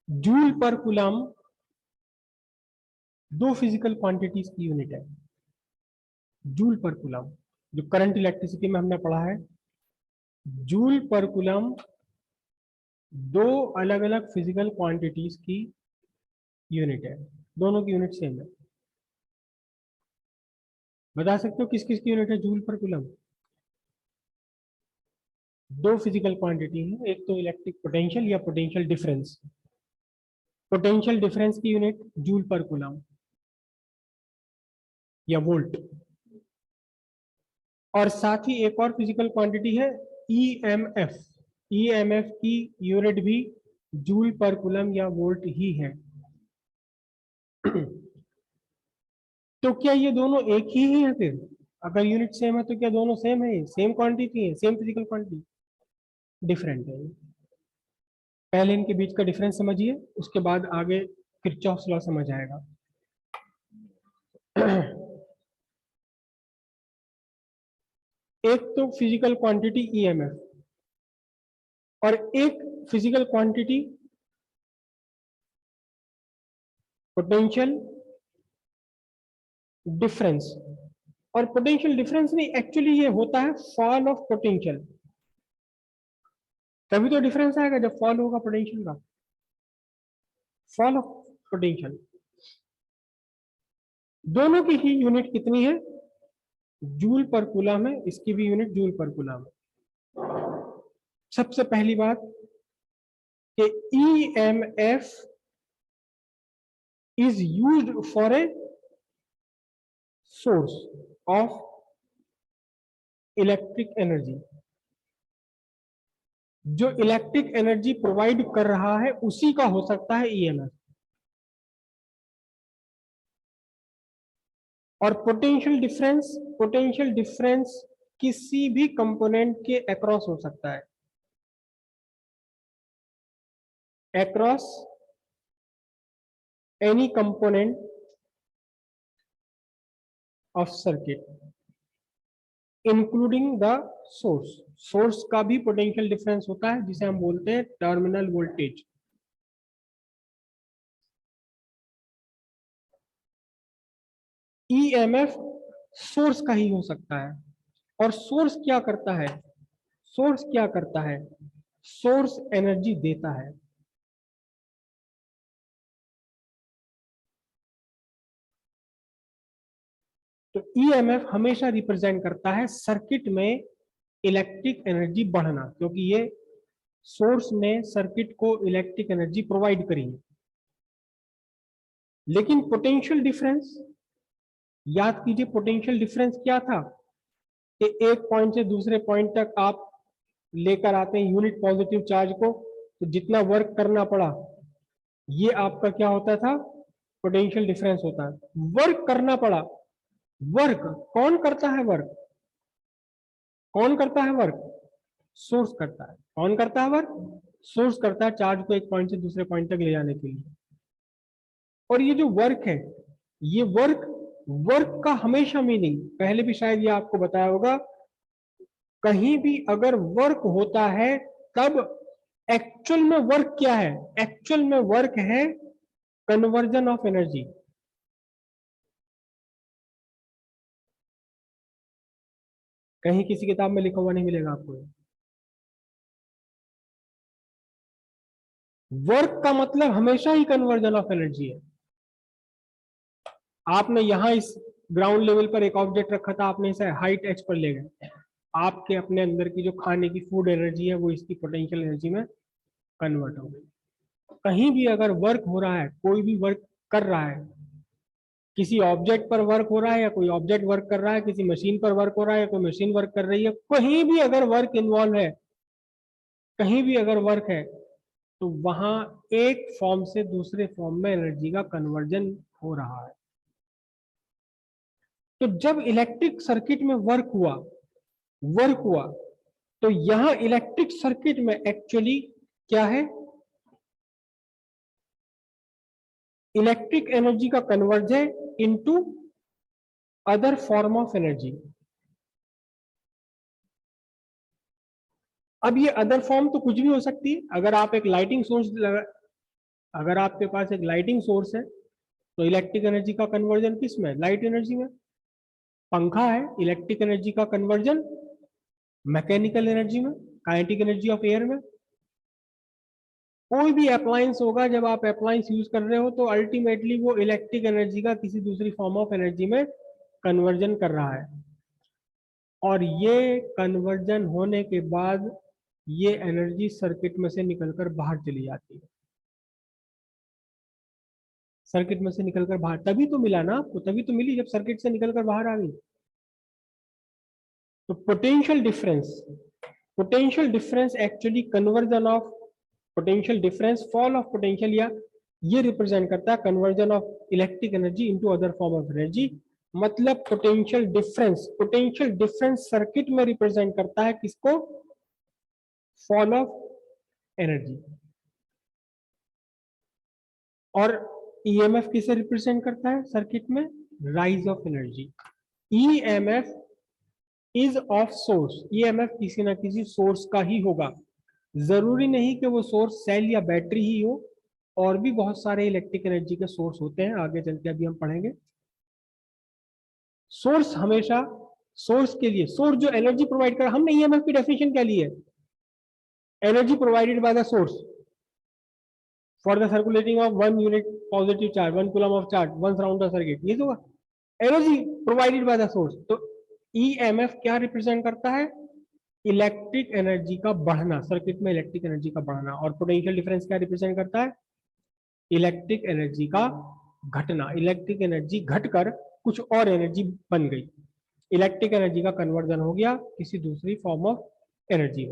Joule पर coulomb दो physical quantities की यूनिट है। जूल पर कूलम जो करंट इलेक्ट्रिसिटी में हमने पढ़ा है, जूल पर कूलम दो अलग अलग फिजिकल क्वांटिटीज की यूनिट है। दोनों की यूनिट सेम है। बता सकते हो किस किस की यूनिट है जूल पर कूलम? दो फिजिकल क्वांटिटी है, एक तो इलेक्ट्रिक पोटेंशियल या पोटेंशियल डिफरेंस। पोटेंशियल डिफरेंस की यूनिट जूल पर कूलम या वोल्ट। और साथ ही एक और फिजिकल क्वांटिटी है ईएमएफ। ईएमएफ की यूनिट भी जूल पर कूलम या वोल्ट ही है। तो क्या ये दोनों एक ही है? फिर अगर यूनिट सेम है तो क्या दोनों सेम है? सेम क्वांटिटी है, सेम फिजिकल क्वांटिटी? डिफरेंट है। पहले इनके बीच का डिफरेंस समझिए, उसके बाद आगे किरचॉफ्स लॉ समझ आएगा। एक तो फिजिकल क्वांटिटी ईएमएफ और एक फिजिकल क्वांटिटी पोटेंशियल डिफरेंस। और पोटेंशियल डिफरेंस नहीं, एक्चुअली ये होता है फॉल ऑफ पोटेंशियल। तभी तो डिफरेंस आएगा जब फॉल होगा पोटेंशियल का। Fall of potential. दोनों की ही यूनिट कितनी है? जूल पर कूलम है, इसकी भी यूनिट जूल पर कूलम है। सबसे पहली बात कि EMF is used for a source of electric energy। जो इलेक्ट्रिक एनर्जी प्रोवाइड कर रहा है उसी का हो सकता है ईएमएफ। और पोटेंशियल डिफरेंस किसी भी कंपोनेंट के अक्रॉस हो सकता है। Across any component of circuit including the source. Source का भी पोटेंशियल डिफरेंस होता है जिसे हम बोलते हैं टर्मिनल वोल्टेज। ईएमएफ सोर्स का ही हो सकता है। और सोर्स क्या करता है? सोर्स क्या करता है? सोर्स एनर्जी देता है। तो ईएमएफ हमेशा रिप्रेजेंट करता है सर्किट में इलेक्ट्रिक एनर्जी बढ़ना, क्योंकि ये सोर्स ने सर्किट को इलेक्ट्रिक एनर्जी प्रोवाइड करी है। लेकिन पोटेंशियल डिफरेंस, याद कीजिए पोटेंशियल डिफरेंस क्या था कि एक पॉइंट से दूसरे पॉइंट तक आप लेकर आते हैं यूनिट पॉजिटिव चार्ज को, तो जितना वर्क करना पड़ा ये आपका क्या होता था? पोटेंशियल डिफरेंस होता है। वर्क करना पड़ा। वर्क कौन करता है? वर्क कौन करता है? वर्क सोर्स करता है। कौन करता है वर्क? सोर्स करता है, चार्ज को एक पॉइंट से दूसरे पॉइंट तक ले जाने के लिए। और ये जो वर्क है, ये वर्क वर्क का हमेशा मीनिंग पहले भी शायद ये आपको बताया होगा, कहीं भी अगर वर्क होता है तब एक्चुअल में वर्क क्या है? एक्चुअल में वर्क है कन्वर्जन ऑफ एनर्जी। कहीं किसी किताब में लिखा हुआ नहीं मिलेगा आपको। वर्क का मतलब हमेशा ही कन्वर्जन ऑफ एनर्जी है। आपने यहां इस ग्राउंड लेवल पर एक ऑब्जेक्ट रखा था, आपने इसे हाइट एच पर ले गए, आपके अपने अंदर की जो खाने की फूड एनर्जी है वो इसकी पोटेंशियल एनर्जी में कन्वर्ट हो गई। कहीं भी अगर वर्क हो रहा है, कोई भी वर्क कर रहा है, किसी ऑब्जेक्ट पर वर्क हो रहा है या कोई ऑब्जेक्ट वर्क कर रहा है, किसी मशीन पर वर्क हो रहा है या कोई मशीन वर्क कर रही है, कहीं भी अगर वर्क इन्वॉल्व है, कहीं भी अगर वर्क है, तो वहां एक फॉर्म से दूसरे फॉर्म में एनर्जी का कन्वर्जन हो रहा है। तो जब इलेक्ट्रिक सर्किट में वर्क हुआ तो यहां इलेक्ट्रिक सर्किट में एक्चुअली क्या है? इलेक्ट्रिक एनर्जी का conversion into other form of energy. अब ये अदर फॉर्म तो कुछ भी हो सकती है। अगर आप एक लाइटिंग सोर्स अगर आपके पास एक लाइटिंग सोर्स है तो इलेक्ट्रिक एनर्जी का कन्वर्जन किस में, लाइट एनर्जी में। पंखा है, इलेक्ट्रिक एनर्जी का कन्वर्जन मैकेनिकल एनर्जी में, काइनेटिक एनर्जी ऑफ एयर में। कोई भी अप्लायंस होगा, जब आप अप्लायंस यूज कर रहे हो तो अल्टीमेटली वो इलेक्ट्रिक एनर्जी का किसी दूसरी फॉर्म ऑफ एनर्जी में कन्वर्जन कर रहा है, और ये कन्वर्जन होने के बाद ये एनर्जी सर्किट में से निकलकर बाहर चली जाती है। सर्किट में से निकलकर बाहर, तभी तो मिला ना आपको, तभी तो मिली जब सर्किट से निकलकर बाहर आ गई। तो potential difference actually conversion of potential difference, fall of potential, या ये रिप्रेजेंट करता है conversion of electric energy into other form of energy. मतलब पोटेंशियल डिफरेंस सर्किट में रिप्रेजेंट करता है किसको, फॉल ऑफ एनर्जी। और ईएमएफ किसे रिप्रेजेंट करता है सर्किट में, rise of energy. EMF is of source, EMF किसी ना किसी सोर्स का ही होगा। जरूरी नहीं कि वो सोर्स सेल या बैटरी ही हो, और भी बहुत सारे इलेक्ट्रिक एनर्जी के सोर्स होते हैं, आगे चल के अभी हम पढ़ेंगे। सोर्स हमेशा, सोर्स के लिए, सोर्स जो एनर्जी प्रोवाइड कर, हमने ईएमएफ की डेफिनेशन क्या ली है, energy provided by the source for the circulating of 1 unit positive charge, 1 coulomb of charge once around the circuit, ये तो energy provided by the source. तो ईएमएफ क्या रिप्रेजेंट करता है, इलेक्ट्रिक एनर्जी का बढ़ना, सर्किट में इलेक्ट्रिक एनर्जी का बढ़ना। और पोटेंशियल डिफरेंस क्या रिप्रेजेंट करता है, इलेक्ट्रिक एनर्जी का घटना। इलेक्ट्रिक एनर्जी घटकर कुछ और एनर्जी बन गई, इलेक्ट्रिक एनर्जी का कन्वर्जन हो गया किसी दूसरी फॉर्म ऑफ एनर्जी में।